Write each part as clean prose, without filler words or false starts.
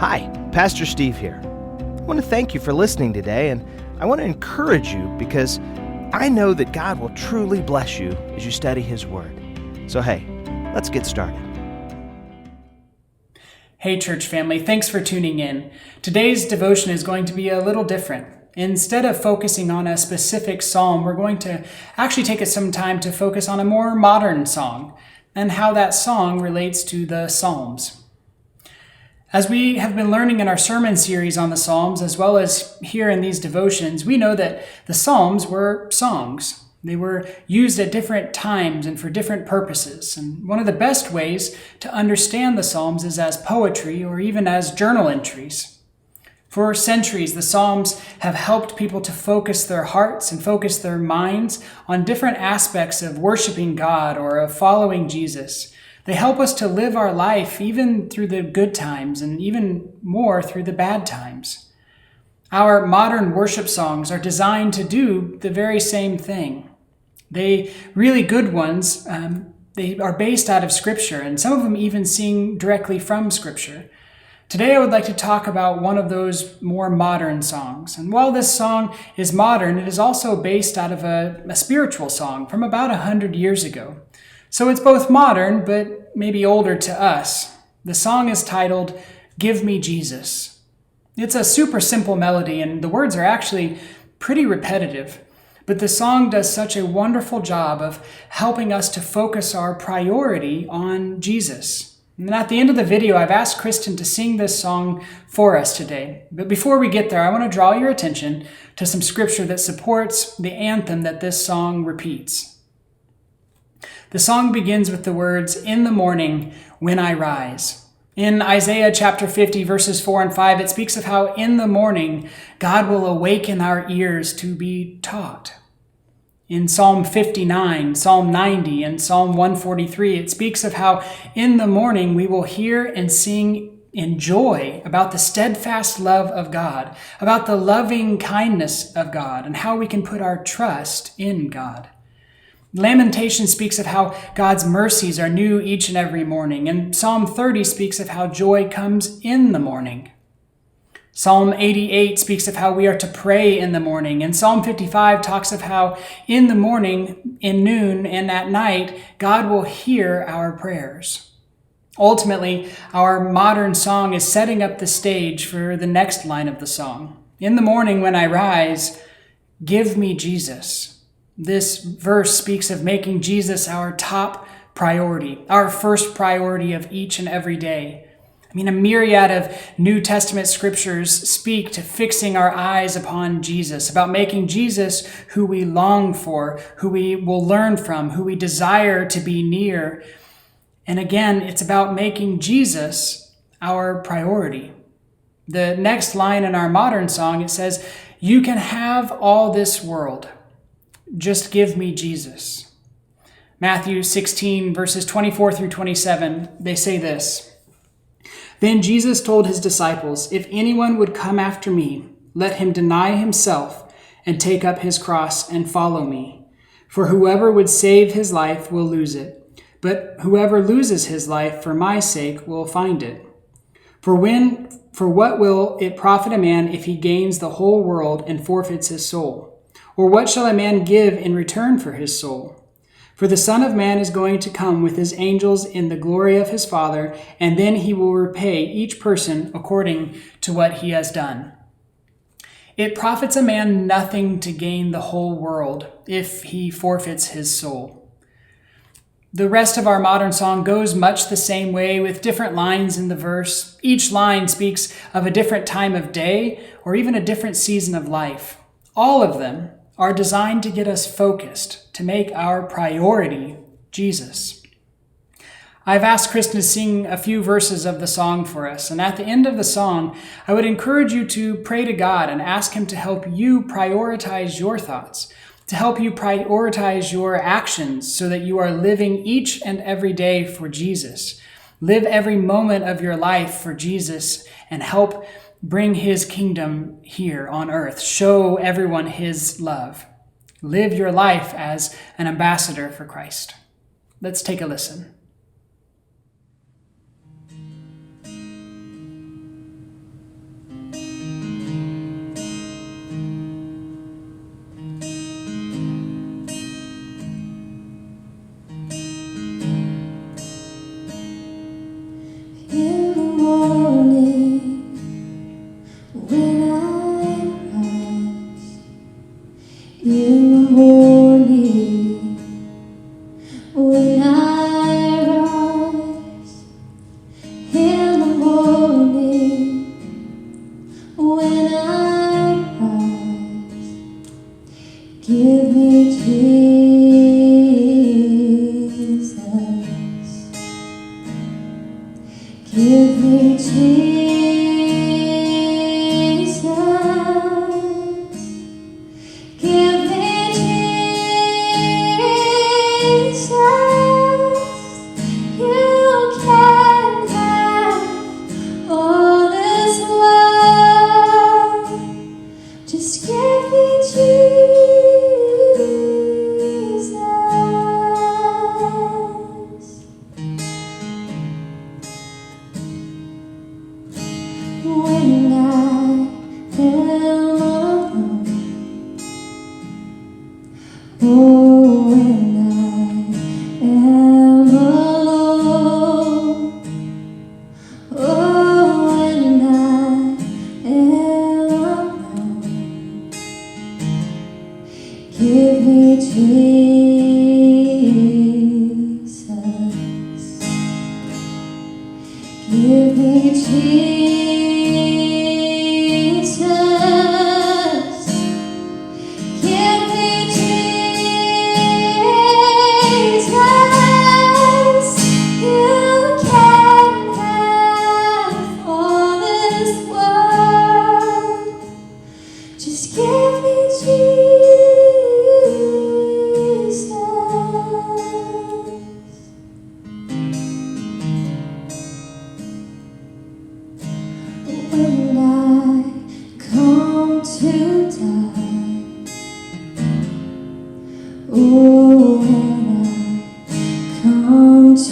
Hi, Pastor Steve here. I want to thank you for listening today, and I want to encourage you because I know that God will truly bless you as you study His Word. So hey, let's get started. Hey church family, thanks for tuning in. Today's devotion is going to be a little different. Instead of focusing on a specific psalm, we're going to actually take some time to focus on a more modern song and how that song relates to the Psalms. As we have been learning in our sermon series on the Psalms, as well as here in these devotions, we know that the Psalms were songs. They were used at different times and for different purposes. And one of the best ways to understand the Psalms is as poetry or even as journal entries. For centuries, the Psalms have helped people to focus their hearts and focus their minds on different aspects of worshiping God or of following Jesus. They help us to live our life even through the good times and even more through the bad times. Our modern worship songs are designed to do the very same thing. They really good ones, they are based out of Scripture, and some of them even sing directly from Scripture. Today I would like to talk about one of those more modern songs. And while this song is modern, it is also based out of a spiritual song from about 100 years ago. So it's both modern, but maybe older to us. The song is titled, "Give Me Jesus." It's a super simple melody, and the words are actually pretty repetitive. But the song does such a wonderful job of helping us to focus our priority on Jesus. And at the end of the video, I've asked Kristen to sing this song for us today. But before we get there, I want to draw your attention to some scripture that supports the anthem that this song repeats. The song begins with the words, "In the morning when I rise." In Isaiah chapter 50, verses 4 and 5, it speaks of how in the morning God will awaken our ears to be taught. In Psalm 59, Psalm 90, and Psalm 143, it speaks of how in the morning we will hear and sing in joy about the steadfast love of God, about the loving kindness of God, and how we can put our trust in God. Lamentation speaks of how God's mercies are new each and every morning, and Psalm 30 speaks of how joy comes in the morning. Psalm 88 speaks of how we are to pray in the morning, and Psalm 55 talks of how in the morning, in noon, and at night, God will hear our prayers. Ultimately, our modern song is setting up the stage for the next line of the song. In the morning when I rise, give me Jesus. This verse speaks of making Jesus our top priority, our first priority of each and every day. A myriad of New Testament scriptures speak to fixing our eyes upon Jesus, about making Jesus who we long for, who we will learn from, who we desire to be near. And again, it's about making Jesus our priority. The next line in our modern song, it says, "You can have all this world. Just give me Jesus." Matthew 16, verses 24 through 27, they say this, "Then Jesus told his disciples, 'If anyone would come after me, let him deny himself and take up his cross and follow me. For whoever would save his life will lose it, but whoever loses his life for my sake will find it. For what will it profit a man if he gains the whole world and forfeits his soul? Or what shall a man give in return for his soul? For the Son of Man is going to come with his angels in the glory of his Father, and then he will repay each person according to what he has done. It profits a man nothing to gain the whole world if he forfeits his soul." The rest of our modern song goes much the same way with different lines in the verse. Each line speaks of a different time of day or even a different season of life. All of them are designed to get us focused, to make our priority Jesus. I've asked Kristen to sing a few verses of the song for us, and at the end of the song, I would encourage you to pray to God and ask Him to help you prioritize your thoughts, to help you prioritize your actions so that you are living each and every day for Jesus. Live every moment of your life for Jesus and help bring His kingdom here on earth. Show everyone His love. Live your life as an ambassador for Christ. Let's take a listen.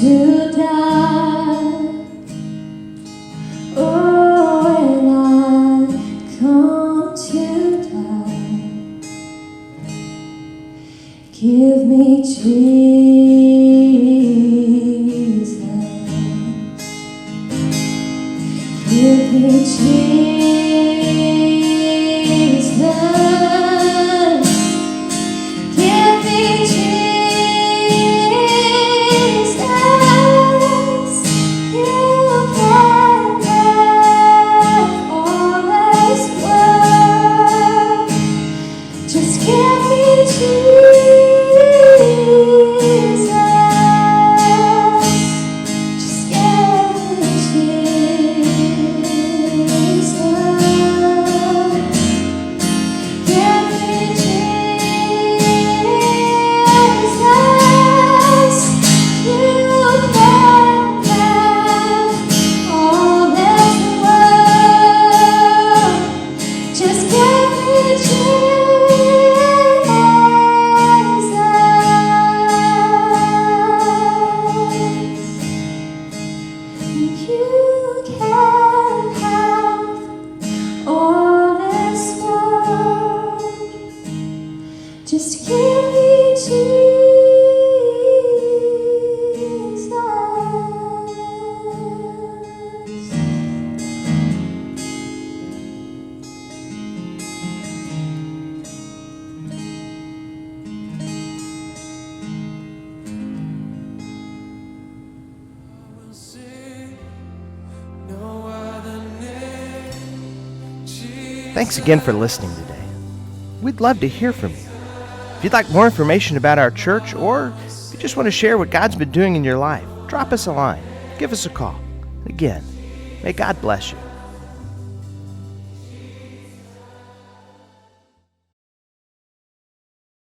to die. Oh, when I come to die, give me Jesus. Give me Jesus. Give me Jesus. You can have all this world. Just give me Jesus. Just give me Jesus. Give me Jesus. You can have all this world. Just give me Jesus. You can have all this world. Just give me Jesus. Thanks again for listening today. We'd love to hear from you. If you'd like more information about our church, or if you just want to share what God's been doing in your life, drop us a line. Give us a call. Again, may God bless you.